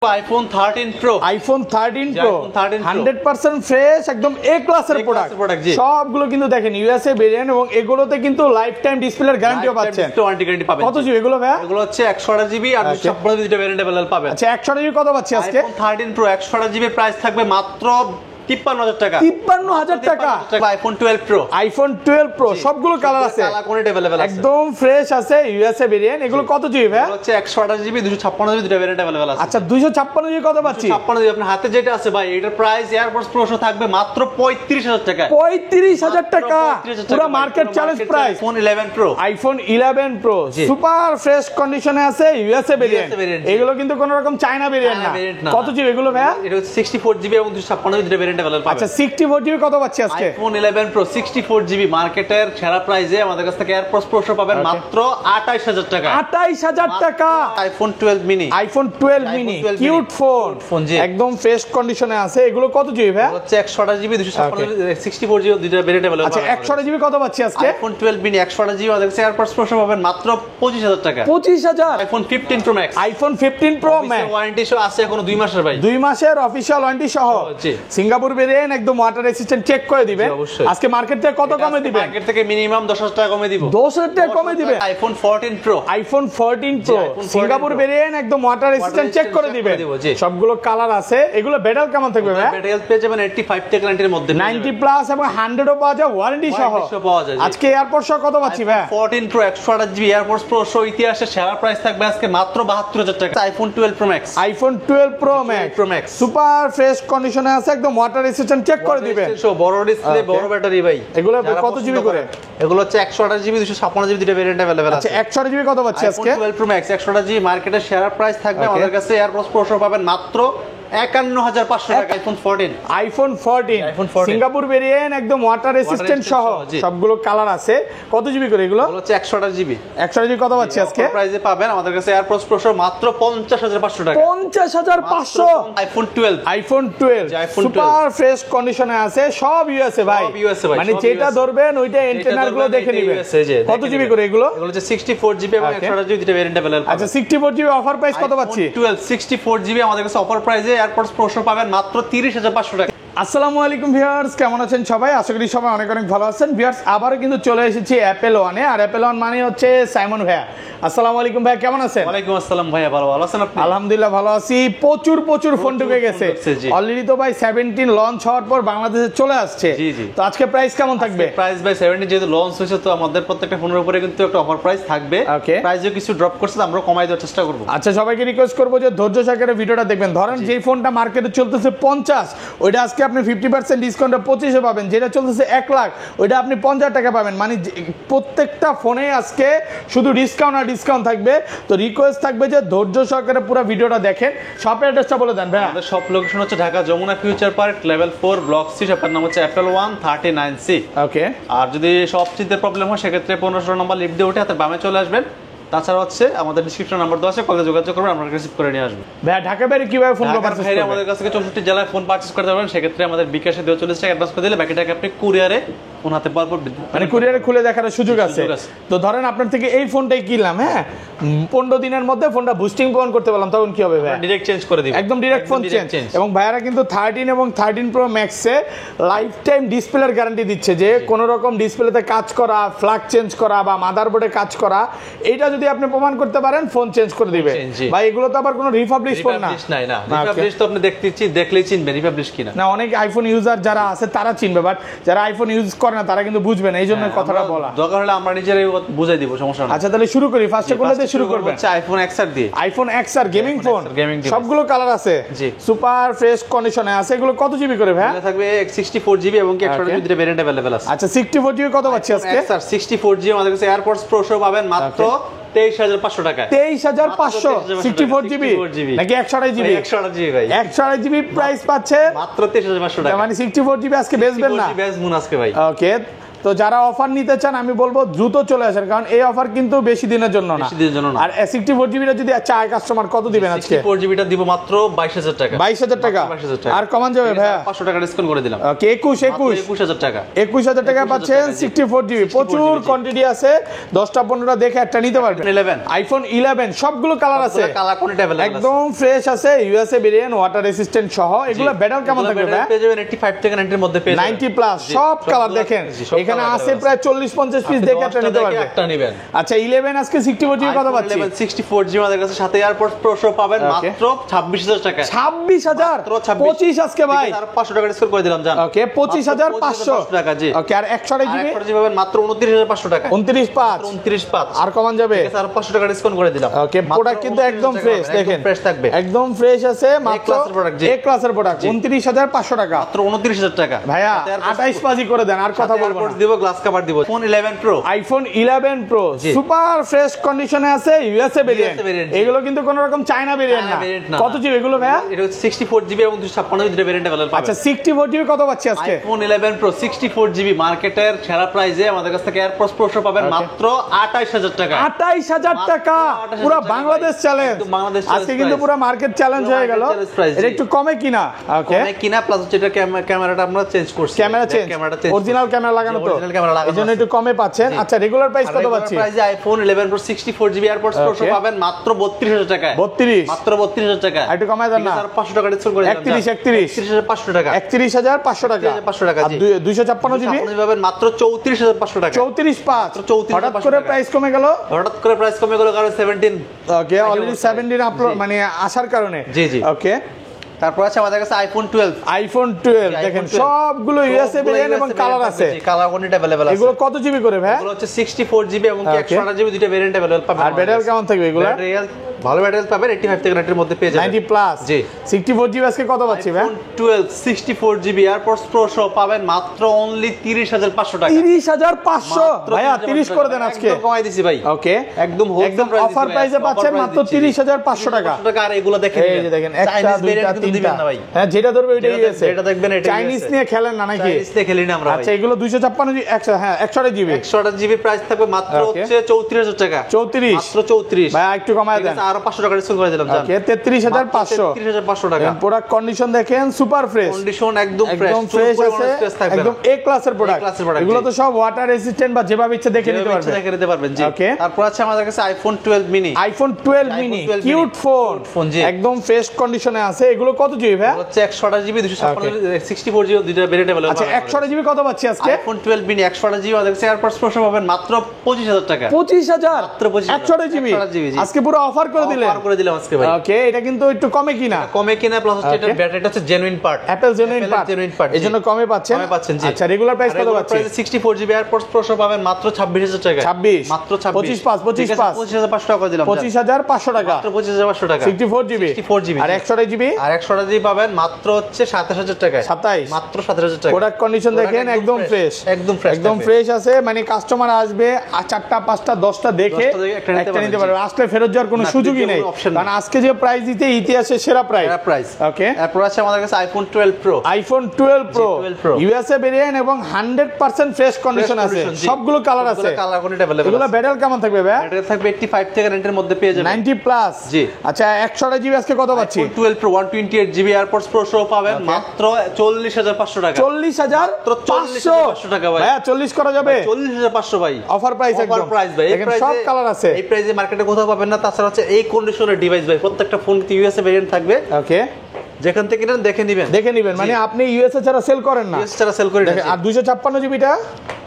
iPhone 13 Pro iPhone 13 Pro 100% fresh একদম এ ক্লাসের product সবগুলো কিন্তু দেখেন ইউএসএ ভেরিয়েন্ট এবং এগুলোতে কিন্তু লাইফ টাইম ডিসপ্লের গ্যারান্টিও পাচ্ছেন ওয়ারেন্টি গ্যারান্টি পাবেন কত জিবি এগুলো ভাই এগুলো হচ্ছে 128GB আর 256GB দুটো ভেরিয়েন্ট अवेलेबल পাবেন আচ্ছা 128GB কত পাচ্ছি আজকে iPhone 13 Pro 128GB প্রাইস থাকবে মাত্র 53000 টাকা 53000 টাকা iPhone 12 Pro iPhone 12 Pro সবগুলো কালার আছে কালার কোয়ান্টিটি अवेलेबल আছে একদম ফ্রেশ আছে ইউএসএ ভেরিয়েন্ট এগুলো কত জিবি ভাই এগুলো হচ্ছে 128GB 256GB দুটো ভেরিয়েন্ট अवेलेबल আছে আচ্ছা 256GB কত পাচ্ছি 256GB আপনার হাতে যেটা আছে ভাই এটার প্রাইস এয়ারপডস প্রো থাকবে মাত্র 35000 টাকা 35000 টাকা পুরো market challenge price iPhone 11 Pro iPhone 11 Pro super fresh কন্ডিশনে আছে ইউএসএ ভেরিয়েন্ট এগুলো কিন্তু কোনো রকম চায়না ভেরিয়েন্ট না কত জিবি এগুলো ভাই এটা হচ্ছে 64GB এবং 256GB দুটো ভেরিয়েন্ট अवेलेबल পাবেন আচ্ছা 64GB কত পাচ্ছি আজকে iPhone 11 Pro 64GB মার্কেটের সেরা প্রাইসে আমাদের কাছ থেকে এয়ারপডস প্রো পাবেন মাত্র 28000 টাকা 28000 টাকা iPhone 12 mini iPhone 12 mini cute phone একদম ফ্রেশ কন্ডিশনে আছে এগুলো কত জিবি ভাই হচ্ছে 128GB 256GB 64GB দুটো ভেরিয়েন্ট अवेलेबल আচ্ছা 128GB কত পাচ্ছি আজকে iPhone 12 mini 128GB আমাদের কাছে এয়ারপডস প্রো পাবেন মাত্র 25000 টাকা 25000 iPhone 15 Pro Max iPhone 15 Pro Max warranty সহ আছে এখনো 2 মাসের ভাই 2 মাসের অফিশিয়াল ওয়ারেন্টি সহ সিঙ্গাপুর ভেরিয়েন্ট একদম ওয়াটার রেসিস্ট্যান্ট চেক করে দিবে আজকে মার্কেট থেকে কত কমে দিবেন মার্কেট থেকে মিনিমাম 10000 টাকা কমে দিব 10000 টাকা কমে দিবে iPhone 14 Pro iPhone 14 Pro Singapore variant একদম ওয়াটার রেসিস্ট্যান্ট চেক করে দিবে সবগুলো কালার আছে এগুলো ব্যাটাল কেমন থাকবে ভাই ব্যাটারি পেয়ে যাবেন 85 টেক গ্যারান্টির মধ্যে 90 প্লাস এবং 100 ও পাওয়া যায় ওয়ারেন্টি সহ আজকে এয়ারপোর্ট সহ কত পাচ্ছি ভাই 14 Pro 128GB এয়ারপোর্টস প্রো সহ ইতিহাসে সেরা প্রাইস থাকবে আজকে মাত্র 72000 টাকা iPhone 12 Pro Max iPhone 12 Pro Max super fresh কন্ডিশনে আছে একদম ওয়াটার রেসিস্ট্যান্ট চেক করে দিবে বড় ডিসপ্লে বড় ব্যাটারি ভাই এগুলো কত জিবি করে এগুলো হচ্ছে 128GB 256GB দুটো ভেরিয়েন্ট अवेलेबल আছে আচ্ছা 128GB কত পাচ্ছি আজকে iPhone 12 Pro Max 128GB মার্কেটে সেরা প্রাইস থাকবে আমাদের কাছে এয়ারপডস প্রো পাবেন মাত্র 51500 টাকা iPhone 14 সিঙ্গাপুর ভেরিয়েন্ট একদম ওয়াটার রেসিস্ট্যান্ট সহ সবগুলো কালার আছে কত জিবি করে এগুলো হচ্ছে 128GB কত পাচ্ছি আজকে প্রাইসে পাবেন আমাদের কাছে এয়ারপডস প্রো মাত্র 50500 টাকা 50500 iPhone 12 সুপার ফ্রেশ কন্ডিশনে আছে সব ইউএসএ ভাই মানে যেটা ধরবেন ওইটা এন্টেনার গুলো দেখে নেবেন কত জিবি করে এগুলো হচ্ছে 64GB এবং 128GB দুটো ভেরিয়েন্ট अवेलेबल আচ্ছা 64GB অফার প্রাইস কত পাচ্ছি 64GB আমাদের কাছে অফার প্রাইসে এয়ারপডস প্রো পাবেন মাত্র 30500 টাকা আসসালামু আলাইকুম ভিউয়ার্স কেমন আছেন সবাই আশা করি সবাই অনেক অনেক ভালো আছেন ভিউয়ার্স আবারো কিন্তু চলে এসেছি অ্যাপেল ওয়ানে আর অ্যাপেল ওয়ান মানে হচ্ছে সাইমন ভাইয়া আসসালামু আলাইকুম ভাইয়া কেমন আছেন ওয়ালাইকুম আসসালাম ভাইয়া ভালো আছেন আপনি আলহামদুলিল্লাহ ভালো আছি প্রচুর ফোন ঢুকে গেছে অলরেডি তো ভাই 17 লঞ্চ হওয়ার পর বাংলাদেশে চলে আসছে তো আজকে প্রাইস কেমন থাকবে প্রাইস ভাই 17 যেহেতু লঞ্চ হয়েছে তো আমাদের প্রত্যেকটা ফোনের উপরে কিন্তু একটা অফার প্রাইস থাকবে প্রাইসও কিছু ড্রপ করছে আমরা কমাই দেওয়ার চেষ্টা করব আচ্ছা সবাইকে রিকোয়েস্ট করব যে ধৈর্য সহকারে ভিডিওটা দেখবেন ধরেন যে ফোনটা মার্কেটে চলতেছে 50 ওইটা আজকে আপনি 50% ডিসকাউন্টে 25 এ পাবেন যেটা চলতেছে 1 লাখ ওইটা আপনি 50 টাকা পাবেন মানে প্রত্যেকটা ফোনে আজকে শুধু ডিসকাউন্ট আর ডিসকাউন্ট থাকবে তো রিকোয়েস্ট থাকবে যে ধৈর্য সহকারে পুরো ভিডিওটা দেখেন শপের অ্যাড্রেসটা বলে দেন ভাই আমাদের শপ লোকেশন হচ্ছে Dhaka Jamuna future park level 4 block C শপের নাম হচ্ছে অ্যাপল ওয়ান 39C ওকে আর যদি সব চিনতে প্রবলেম হয় সেক্ষেত্রে 1500 নম্বর লিফট দিয়ে উঠে হাতে বামে চলে আসবেন তাছাড়া হচ্ছে আমাদের ডেসক্রিপশন নাম্বার দেওয়া আছে কলে যোগাযোগ করবেন আমরা রিসিভ করে নিয়ে আসব ভাই ঢাকা বাইরে কিভাবে ফোন পারচেজ করবেন আমাদের কাছ থেকে 64 জেলায় ফোন পারচেজ করতে পারবেন সেক্ষেত্রে আমাদের বিকাশে 42 টাকা অ্যাডভান্স করে দিলে বাকি টাকা আপনি কুরিয়ারে ফোন হাতে পাওয়ার পর মানে কুরিয়ারে খুলে দেখার সুযোগ আছে তো ধরেন আপনার থেকে এই ফোনটাই কিনলাম হ্যাঁ 15 দিনের মধ্যে ফোনটা বুস্টিং প্রমাণ করতে পারলাম তখন কি হবে ভাই ডাইরেক্ট চেঞ্জ করে দিব একদম ডাইরেক্ট ফোন চেঞ্জ এবং ভাইয়ারা কিন্তু 13 এবং 13 Pro Max এ লাইফ টাইম ডিসপ্লের গ্যারান্টি দিচ্ছে যে কোনো রকম ডিসপ্লেতে কাজ করা ফ্ল্যাগ চেঞ্জ করা বা মাদারবোর্ডে কাজ করা এটা যদি আপনি প্রমাণ করতে পারেন ফোন চেঞ্জ করে দিবে ভাই এগুলো তো আবার কোনো রিপাবলিশ ফোন না না রিপাবলিশ তো আপনি দেখলেই চিনবেন রিপাবলিশ কিনা না অনেক আইফোন ইউজার যারা আছে তারা চিনবে বাট যারা আইফোন ইউজ করে না তারা কিন্তু বুঝবে না এইজন্য কথাটা বলা দরকার হলে আমরা নিজেরাই বুঝাই দিব সমস্যা না আচ্ছা তাহলে শুরু করি ফার্স্টে কোনটা দিয়ে শুরু করবেন আচ্ছা আইফোন XR দিয়ে আইফোন XR গেমিং ফোন সবগুলো কালার আছে জি সুপার ফ্রেশ কন্ডিশনে আছে এগুলো কত জিবি করে ভাই এটা থাকবে 64GB এবং 128GB দুটো ভেরিয়েন্ট अवेलेबल আছে আচ্ছা 64GB কত পাচ্ছি আজকে XR 64GB আমাদের কাছে এয়ারপডস প্রো পাবেন মাত্র 23500 টাকা 23500 64GB নাকি 128GB ভাই 128GB প্রাইস পাচ্ছে মাত্র 23500 টাকা মানে 64GB আজকে বেচবেন না বেচবো আজকে ভাই ওকে তো যারা অফার নিতে চান আমি বলবো দ্রুত চলে আসেন, কারণ এই অফার কিন্তু বেশি দিনের জন্য না। আর 64GB যদি চায় কাস্টমার কত দিবেন আজকে? 64GB দিব মাত্র 22000 টাকা। 22000 টাকা আর কমান যাবে ভাইয়া? 500 টাকা ডিসকাউন্ট করে দিলাম। ওকে 21000 টাকা। 21000 টাকা পাচ্ছেন 64GB। প্রচুর কোয়ান্টিটি আছে, 10টা 15টা দেখে একটা নিতে পারবেন। আইফোন 11 সবগুলো কালার আছে, কালার কোয়ান্টিটি अवेलेबल আছে, একদম ফ্রেশ আছে, ইউএসএ ভেরিয়েন্ট, ওয়াটার রেসিস্ট্যান্ট সহ। এগুলো ব্যাটাল কেমন থাকবে ভাই? পেয়ে যাবেন 85 থেকে 90 এর মধ্যে পেয়ে যাবেন। 90 প্লাস সব কালার দেখেন, এখানে আছে প্রায় 40-50 পিস দেখে একটা নিতে পারবেন। একটা নেবেন। আচ্ছা 11 আজকে 64GB কত পাচ্ছি? 64GB আমাদের কাছে, সাথে এয়ারপোর্টস প্রো সহ পাবেন মাত্র 26000 টাকা। 26000 25 আজকে ভাই, আর 500 টাকা ডিসকাউন্ট করে দিলাম জান। ওকে 25500 টাকা। জি ওকে। আর 128GB পাবেন মাত্র 29500 টাকা। 295 আর কমান যাবে? আর 500 টাকা ডিসকাউন্ট করে দিলাম। ওকে প্রোডাক্ট কিন্তু একদম ফ্রেশ, দেখেন ফ্রেশ থাকবে, একদম ফ্রেশ আছে, মাত্র এ ক্লাসের প্রোডাক্ট 29500 টাকা, মাত্র 29000 টাকা। ভাইয়া 28 পাজি করে দেন, আর কথা বলবো না। দিব গ্লাস কভার দিব। Phone 11 pro, iPhone 11 pro super fresh কন্ডিশনে আছে, ইউএসএ ভেরিয়েন্ট। এগুলো কিন্তু কোনো রকম চায়না ভেরিয়েন্ট না। কত জিবি এগুলো ভাইয়া? এটা হচ্ছে 64GB এবং 256GB দুটো ভেরিয়েন্ট अवेलेबल পাবেন। আচ্ছা 64GB কত পাচ্ছি আজকে? আইফোন 11 প্রো 64GB মার্কেটের সেরা প্রাইসে আমাদের কাছ থেকে এয়ারপোর্টস প্রো সহ পাবেন মাত্র 28000 টাকা। 28000 টাকা পুরো বাংলাদেশ চ্যালেঞ্জ। আজকে কিন্তু পুরো মার্কেট চ্যালেঞ্জ হয়ে গেল। এটা একটু কমে কিনা? ওকে কমে কিনা, প্লাস হচ্ছে এটা ক্যামেরাটা আমরা চেঞ্জ করছি। ক্যামেরা চেঞ্জ, অরিজিনাল ক্যামেরা লাগানো তো, এজন্য একটু কমে পাচ্ছেন। আচ্ছা রেগুলার প্রাইস কত পাচ্ছি? প্রাইসে iPhone 11 pro 64GB airports pro সহ পাবেন মাত্র 32000 টাকা। 32 মাত্র 32000 টাকা। একটু কমায় দেন না, 500 টাকা ডিসকাউন্ট করে দিলাম। 31500 টাকা। 31500 টাকা। 500 টাকা। 256GB পাবেন মাত্র 34500 টাকা। 34.5 হঠাৎ করে প্রাইস কমে গেল। হঠাৎ করে প্রাইস কমে গেল কারণ 17 ওকে অলরেডি 17 আপলোড মানে আসার কারণে। জি জি ওকে। তারপর আছে আমাদের কাছে আইফোন 12। আইফোন 12 দেখেন সবগুলো ইউএসএ ভেরিয়েন্ট এবং কালার আছে, কালার কোয়ান্টিটি अवेलेबल আছে। এগুলো কত জিবি করে ভাই? এগুলো হচ্ছে 64GB এবং 128GB দুটো ভেরিয়েন্ট अवेलेबल পাবেন। আর ব্যাটারি কেমন থাকবে এগুলো? ভালো ব্যাটারি পাবেন 85 থেকে 90 এর মধ্যে পেয়ে যাবেন। 90 প্লাস। জি 64GB আজকে কত পাচ্ছি ভাই? আইফোন 12 64GB এয়ারপোর্টস প্রো সহ পাবেন মাত্র অনলি 30500 টাকা। 30500 ভাইয়া 30 করে দেন আজকে। একদম কমাই দিছি ভাই। ওকে একদম অফার প্রাইসে পাচ্ছেন মাত্র 30500 টাকা। আর এগুলো দেখেন, এই যে দেখেন একটা দুইটা তিনটা, হ্যাঁ যেটা ধরবে ওইটাই আছে। এটা দেখবেন, এটা চাইনিজ নিয়ে খেলেন না নাকি? চাইনিজ নিয়ে খেলি না আমরা। আচ্ছা এগুলো 256 হ্যাঁ 128GB 128GB প্রাইস থাকবে মাত্র হচ্ছে 34000 টাকা। 34 মাত্র 34 ভাই একটু কমায় দেন। আর 500 টাকা ডিসকাউন্ট করে দিলাম জান। ওকে 33500 33500 টাকা। প্রোডাক্ট কন্ডিশন দেখেন সুপার ফ্রেশ, কন্ডিশন একদম ফ্রেশ আছে, একদম এ ক্লাসের প্রোডাক্ট। এগুলো তো সব ওয়াটার রেজিস্ট্যান্ট বা যেভাবে ইচ্ছে দেখে নিতে পারবেন, দেখে নিতে পারবেন। জি ওকে। তারপর আছে আমাদের কাছে iPhone 12 mini. IPhone 12 mini cute phone, একদম ফ্রেশ কন্ডিশনে আছে। এগুলো কত জিবি ভাই? হচ্ছে 128GB 256GB দুটো ভেরিয়েন্ট अवेलेबल। আচ্ছা 128GB কত পাচ্ছি আজকে? আইফোন 12 মিনি 128GB আমাদের কাছে এয়ারপোর্টস প্রো সহ পাবেন মাত্র 25000 টাকা। 25000 মাত্র 25000 128GB আজকে পুরো অফার করে দিলেন। অফার করে দিলাম আজকে ভাই। ওকে এটা কিন্তু একটু কমে কিনা? কমে কিনা, প্লাস হচ্ছে এটা ব্যাটারিটা হচ্ছে genuine part, Apple genuine part, এজন্য কমে পাচ্ছেন। জি। আচ্ছা রেগুলার প্রাইস কত পাচ্ছি? 64GB এয়ারপোর্টস প্রো সহ পাবেন মাত্র 26000 টাকা। 26 মাত্র 26 25500 টাকা করে দিলাম। 25500 টাকা। মাত্র 25500 টাকা। 64GB আর 128GB আর 128GB পাবেন মাত্র হচ্ছে 27000 টাকা। 27 মাত্র 27000 টাকা। প্রোডাক্ট কন্ডিশন দেখেন একদম ফ্রেশ, একদম ফ্রেশ আছে। মানে কাস্টমার আসবে 4টা 5টা 10টা দেখে একটা নিতে পারবে, আসলে ফেরত যাওয়ার কোনো সুযোগই নেই। কারণ আজকে যে প্রাইস দিতে ইতিহাসের সেরা প্রাইস। ওকে এরপর আছে আমাদের কাছে iPhone 12 pro. IPhone 12 pro USA variant এবং 100% ফ্রেশ কন্ডিশন আছে, সবগুলো কালার আছে। Colour quantity available. এগুলো ব্যাটারি কেমন থাকবে ভাই? ব্যাটারি থাকবে 85 থেকে 90 এর মধ্যে পেয়ে যাবেন। 90 প্লাস। জি আচ্ছা 128GB আজকে কত পাচ্ছি? IPhone 12 pro 128GB airports pro সহ পাবেন মাত্র 40500 টাকা। 40500 টাকা ভাই। হ্যাঁ 40 করা যাবে? 40500 ভাই। অফার প্রাইস একদম। অফার প্রাইস ভাই। দেখেন সব কালার আছে। এই প্রাইসে মার্কেটে কোথাও পাবেন না। তাছাড়া হচ্ছে এই কন্ডিশনের ডিভাইস ভাই, প্রত্যেকটা ফোন কি ইউএসএ ভেরিয়েন্ট থাকবে। ওকে যেখান থেকে নেন দেখে নেবেন। মানে আপনি ইউএসএ ছাড়া সেল করেন না? ইউএসএ ছাড়া সেল করি না। আর 256GBটা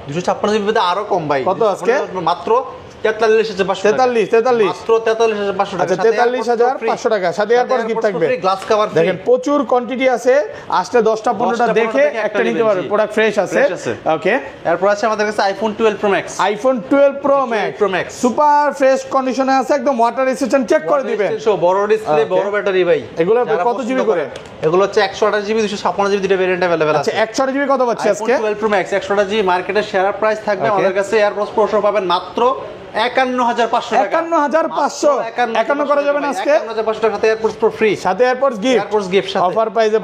256GB আরো কম ভাই। কত আজকে? মাত্র 43500 টাকা। 43 মাত্র 43500 টাকা। আচ্ছা 43500 টাকা সাথে এরপর গিফট থাকবে। গ্লাস কভার দেখেন প্রচুর কোয়ান্টিটি আছে, আসলে 10টা 15টা দেখে একটা নিতে পারবে। প্রোডাক্ট ফ্রেশ আছে। ওকে এরপর আছে আমাদের কাছে iPhone 12 pro max. IPhone 12 pro max super fresh কন্ডিশনে আছে, একদম ওয়াটার রেজিস্ট্যান্ট, চেক করে দিবেন। বড় ডিসপ্লে, বড় ব্যাটারি ভাই। এগুলো কত জিবি করে? এগুলো হচ্ছে 128GB 256GB দুটো ভেরিয়েন্ট अवेलेबल আছে। আচ্ছা 128GB কত পাচ্ছি আজকে? আইফোন 12 প্রো ম্যাক্স 128GB মার্কেটের সেরা প্রাইস থাকবে আমাদের কাছে। এয়ারপোর্টস প্রো সহ পাবেন মাত্র 51500 টাকা, 51500 51 করা যাবে না আজকে? 51500 টাকা সাথে এয়ারপোর্টস প্রো ফ্রি, সাথে এয়ারপোর্টস গিফট সাথে অফার প্রাইসে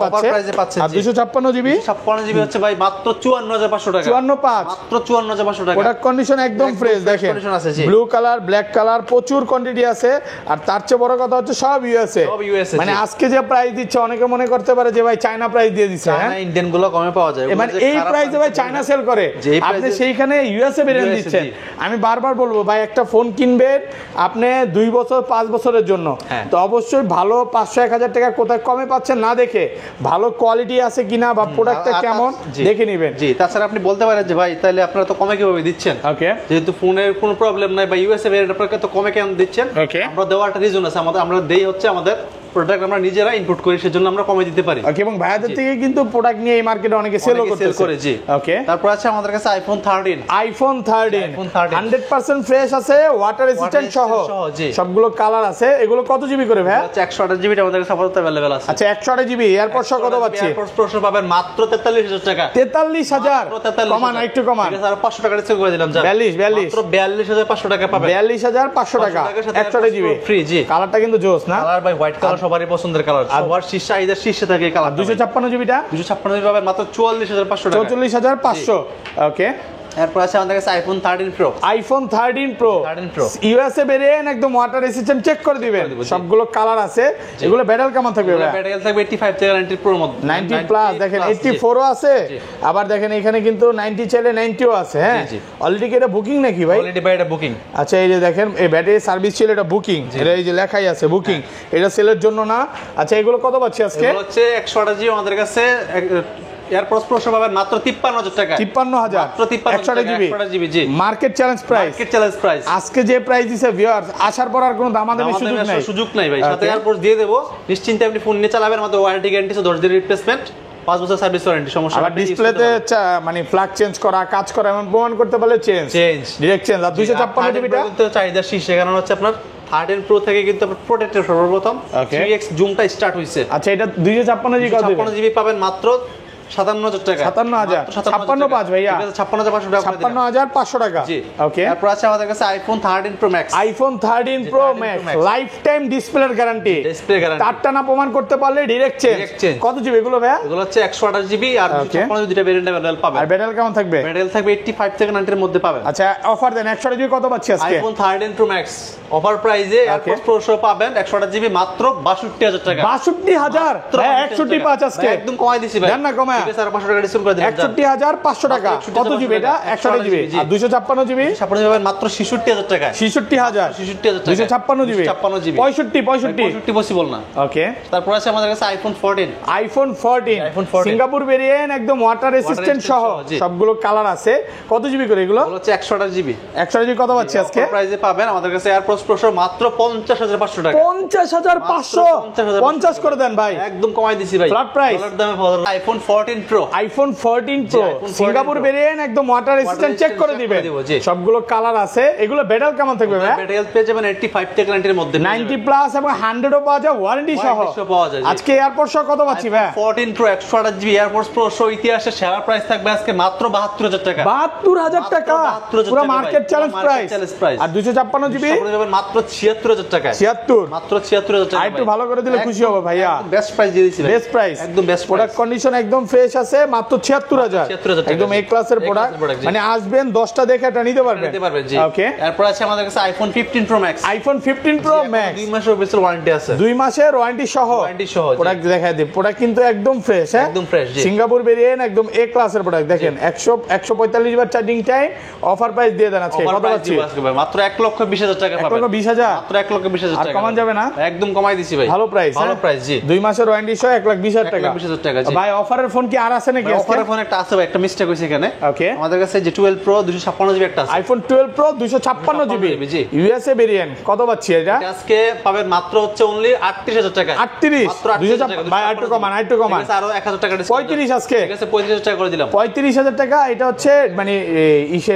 পাচ্ছেন। আর 256 জিবি 256 জিবি হচ্ছে ভাই মাত্র 54500 টাকা, 545 মাত্র 54500 টাকা। প্রোডাক্ট কন্ডিশন একদম ফ্রেশ দেখেন, কন্ডিশন আছে জি। ব্লু কালার ব্ল্যাক কালার প্রচুর কোয়ান্টিটি আছে। আর তার চেয়ে বড় কথা হচ্ছে সব ইউএসএ, সব USA মানে জি। আজকে যে প্রাইস দিচ্ছে অনেকে মনে করতে পারে যে ভাই চায়না প্রাইস দিয়ে দিচ্ছে, হ্যাঁ চায়না ইন্ডিয়ান গুলো কমে পাওয়া যায়, মানে এই প্রাইসে ভাই চায়না সেল করে, যে এই আপনি price-এ সেইখানে ইউএসএ ভেরিয়েন্ট USA দিচ্ছেন। জি। আমি বারবার বলবো ভাই একটা ফোন কিনবেন আপনি 2 বছর 5 বছরের জন্য, হ্যাঁ। তো অবশ্যই ভালো 500-1000 টাকা কোথায় কমে পাচ্ছেন না দেখে ভালো কোয়ালিটি আছে কিনা বা প্রোডাক্টটা কেমন জি। দেখে নেবেন। জি, তাছাড়া আপনি বলতে পারেন যে ভাই তাহলে আপনারা তো কমে কিভাবে দিচ্ছেন, ওকে যেহেতু ফোনের কোনো প্রবলেম নাই বা ইউএসএ ভেরিয়েন্ট আপনারা তো কমে কেন দিচ্ছেন? Okay. আমরা দেওয়ার একটা রিজন আছে, আমরা দেই হচ্ছে আমাদের প্রোডাক্ট আমরা নিজেরা ইনপুট করি, সেজন্য আমরা কমে দিতে পারি। ওকে, এবং ভাইয়াদের থেকে কিন্তু প্রোডাক্ট নিয়ে এই মার্কেটে অনেকে সেলও অনেকে sell করতেছে করে, জি। ওকে, তারপর আছে আমাদের কাছে আইফোন 13, আইফোন 13 iPhone 13 100% ফ্রেশ আছে, ওয়াটার রেজিস্ট্যান্ট সহ resistant সহ, জি। সবগুলো কালার আছে। এগুলো কত জিবি করে ভাই? হচ্ছে 128 জিবি আমাদের কাছে আপাতত अवेलेबल আছে। আচ্ছা 128 জিবি এয়ারপোর্ট সহ কত পাচ্ছি? এয়ারপোর্টস প্রো পাবেন মাত্র 43000 টাকা, 43000 কমান একটু কমান, ঠিক আছে, আর 500 টাকা ডিসকাউন্ট করে দিলাম, 42 মাত্র 42500 টাকা পাবেন, 42500 টাকা 128 জিবি ফ্রি, জি। কালারটা কিন্তু জোস না? কালার ভাই হোয়াইট কালার সবারই পছন্দের কালার, সবার চাহিদার শীর্ষে থাকে এই কালার। 256 জিবিটা 256 জিবি পাবেন মাত্র 44500 টাকা, 44500 ওকে। এরপর আছে আমাদের কাছে iPhone 13 pro, iPhone 13 pro USA variant একদম ওয়াটার রেজিস্ট্যান্ট চেক করে দিবেন, সবগুলো কালার আছে। এগুলো ব্যাটারি কেমন থাকবে ভাই? ব্যাটারি থাকবে 85 থেকে 90 প্রোর মধ্যে, 90 প্লাস দেখেন 84 ও আছে, আবার দেখেন এখানে কিন্তু 90 চাইলে 90 ও আছে, হ্যাঁ জি, জি। অলরেডি কি এটা বুকিং নাকি ভাই? অলরেডি ভাই এটা বুকিং। আচ্ছা এই যে দেখেন এই ব্যাটারি সার্ভিস ছিল, এটা বুকিং, এটা এই যে লেখাই আছে বুকিং, এটা সেলের জন্য না। আচ্ছা এগুলো কত পাচ্ছি আজকে? এগুলো হচ্ছে 128 জিবি আমাদের কাছে এয়ারপোর্টস প্রো পাবেন মাত্র 53000 টাকা, 53000 মাত্র 53000 GB 128 GB, G. Market challenge price, market challenge price, আজকে যে প্রাইস দিছে ভিউয়ার্স আসার পর আর কোনো দামাদামি সুযোগ নাই ভাই, সাথে Okay. এয়ারপোর্টস দিয়ে দেব, নিশ্চিন্তে আপনি ফোন নিয়ে চালাবেন, আমাদের ওয়ারেন্টি গ্যারান্টি আছে 10 দিনের রিপ্লেসমেন্ট, 5 বছর সার্ভিস ওয়ারেন্টি, সমস্যা আবার নেই, use ডিসপ্লেতে করতে পারবেন। মানে ফ্ল্যাগ চেঞ্জ করা কাজ করা এমন প্রমাণ করতে পারলে চেঞ্জ ডিরেক্ট চেঞ্জ। আর 256 জিবিটা কিন্তু চাহিদা শীর্ষে, কারণ হচ্ছে আপনার 13 প্রো থেকে কিন্তু আপনার প্রোটেক্টর সর্বপ্রথম Okay. 3x জুমটা স্টার্ট হইছে। আচ্ছা এটা 256 জিবি কত দিবেন? 56 জিবি পাবেন মাত্র 57000 টাকা, 57000 565 ভাইয়া, 56500 টাকা, 56500 টাকা জি। ওকে। তারপর আছে আমাদের কাছে iPhone 13 pro max, iPhone 13 pro 13 Pro max Max। Life time ডিসপ্লের গ্যারান্টি, ডিসপ্লে গ্যারান্টি, তারটা না প্রমাণ করতে পারলে ডিরেক্ট Direct চেঞ্জ। change। কত জিবি এগুলো ভাইয়া? এগুলো হচ্ছে 128 জিবি আর Okay. 256 দুইটা ভেরিয়েন্ট अवेलेबल পাবেন। আর ব্যাটারি কেমন থাকবে? ব্যাটারি থাকবে 85 থেকে 90 এর মধ্যে পাবেন। আচ্ছা অফার দেন 128 জিবি কত পাচ্ছি আজকে? আইফোন 13 প্রো ম্যাক্স অফার প্রাইসে এয়ারপোর্টস প্রো পাবেন 128 জিবি মাত্র 62000 টাকা, 62000 ভাই 61 পাঁচ আজকে একদম কমাই দিছি ভাই, দেন না কমায়? ঠিক আছে, আর 500 টাকা ডিসকাউন্ট করে দিলাম, 61500 টাকা। কত জিবি এটা? 128 জিবি আর 256 জিবি 56 জিবি মাত্র 66000 টাকা, 66000 66000 টাকা, 256 জিবি 56 জিবি 65 পসিবল না। ওকে। তারপর আছে আমাদের কাছে iPhone 14, iPhone 14 iPhone 14 Singapore variant একদম ওয়াটার রেসিস্ট্যান্ট সহ জি। সবগুলো কালার আছে। কত জিবি করে এগুলো? এগুলো হচ্ছে 128 জিবি 128 জিবি কত পাচ্ছি আজকে? প্রাইসে পাবেন আমাদের কাছে এয়ারপোর্টস প্রো মাত্র 50500 টাকা, 50500 50 করে দেন ভাই, একদম কমাই দিছি ভাই, Flat price। ডলার দামে পাওয়া যাবে। IPhone 14 pro, iPhone 14 pro iPhone 14 Singapore Pro। Variant একদম ওয়াটার রেসিস্ট্যান্ট চেক করে check দিবেন, করে দিব, জি। সবগুলো কালার আছে। এগুলো ব্যাটারি কেমন থাকবে ভাই? ব্যাটারি পেয়ে যাবেন 85 থেকে 90 এর মধ্যে, 90 প্লাস এবং 100 ও পাওয়া যায় ওয়ারেন্টি সহ। Warranty সহ পাওয়া যায়, জি। আজকে এয়ারপোর্ট সহ কত পাচ্ছি ভাই? 14 প্রো 128 জিবি এয়ারপোর্টস প্রো ইতিহাসে সেরা প্রাইস থাকবে আজকে মাত্র 72000 টাকা, 72000 টাকা 72,000 পুরো টাকা মার্কেট ভাই, চ্যালেঞ্জ পুরো প্রাইস। market challenge price। আর 256 জিবি আপনি পাবেন মাত্র 76000 টাকা, 76 মাত্র 76000 টাকা, আর একটু ভালো করে দিলে খুশি হব ভাইয়া। বেস্ট প্রাইস দিয়ে দিছি ভাই, বেস্ট প্রাইস একদম বেস্ট প্রোডাক্ট কন্ডিশন একদম ফ্রেশ আছে, মাত্র 76000 76000 টাকা, একদম এ ক্লাসের A প্রোডাক্ট, class-এর product, জি। মানে আসবেন 10টা দেখে এটা নিতে পারবেন, নিতে পারবেন, জি। ওকে। এরপর আছে আমাদের কাছে iPhone 15 pro max, iPhone 15 pro max 2 মাসের অফিসিয়াল ওয়ারেন্টি আছে, 2 মাসের ওয়ারেন্টি সহ জি। প্রোডাক্ট দেখায় দিই। প্রোডাক্ট কিন্তু একদম ফ্রেশ, হ্যাঁ একদম fresh, জি। সিঙ্গাপুর ভেরিয়েন্ট একদম এ ক্লাসের প্রোডাক্ট দেখেন 145 বার চার্জিং টাইম, অফার প্রাইস দিয়ে দেন আজকে অফার কত প্রাইস পাচ্ছি? দিব আজকে ভাই মাত্র 1,20,000 টাকা পাবেন, 1,20,000 মাত্র 1,20,000 আর টাকা, কমান যাবে না? একদম কমাই দিছি ভাই, ভালো প্রাইস, ভালো প্রাইস, জি। 2 মাসের ওয়ারেন্টি সহ 1,20,000 টাকা, 1,20,000 টাকা, জি। ভাই অফারের ফোন কি আর আছে নাকি আজকে? অফারের ফোন একটা আছে ভাই, একটা মিস্টেক হইছে এখানে, ওকে। আমাদের কাছে যে 12 প্রো 256 জিবি একটা আছে, আইফোন 12 প্রো 256 জিবি জি। ইউএসএ ভেরিয়েন্ট কত পাচ্ছি এটা? এটা আজকে পাবেন মাত্র হচ্ছে অনলি 38000 টাকা, 38 মাত্র 38,000 টাকা, ভাই আরেকটু কমান আরেকটু কমান, ঠিক আছে, আরো 1000 টাকা ডিসকাউন্ট, 35 আজকে, ঠিক আছে 35000 টাকা করে দিলাম, 35,000 টাকা। এটা হচ্ছে মানে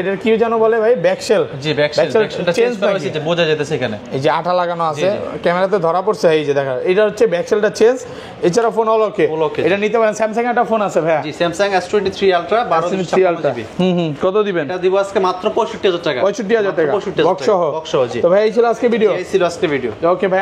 এটার কি জানো বলে ভাই ব্যাকশেল, জি। ব্যাকসেলটা চেঞ্জ করা হয়েছে, বোঝা যেতেছে এখানে, এই যে আঠা লাগানো আছে, ক্যামেরাতে ধরা পড়ছে, এই যে দেখা এটা হচ্ছে ব্যাকশেলটা চেঞ্জ। এছাড়া ফোন অল ওকে, All okay, এটা নিতে পারেন। স্যামসাং একটা ফোন আছে ভাইয়া? জি স্যামসাং S23 আলট্রা 12 জিবি। কত দিবেন? এটা দিব আজকে মাত্র 65000 টাকা। 65000 টাকা 65000 বক্স সহ। বক্স সহ জি। তো ভাই এই ছিল আজকে ভিডিও। এই ছিল আজকে ভিডিও। ওকে ভাইয়া।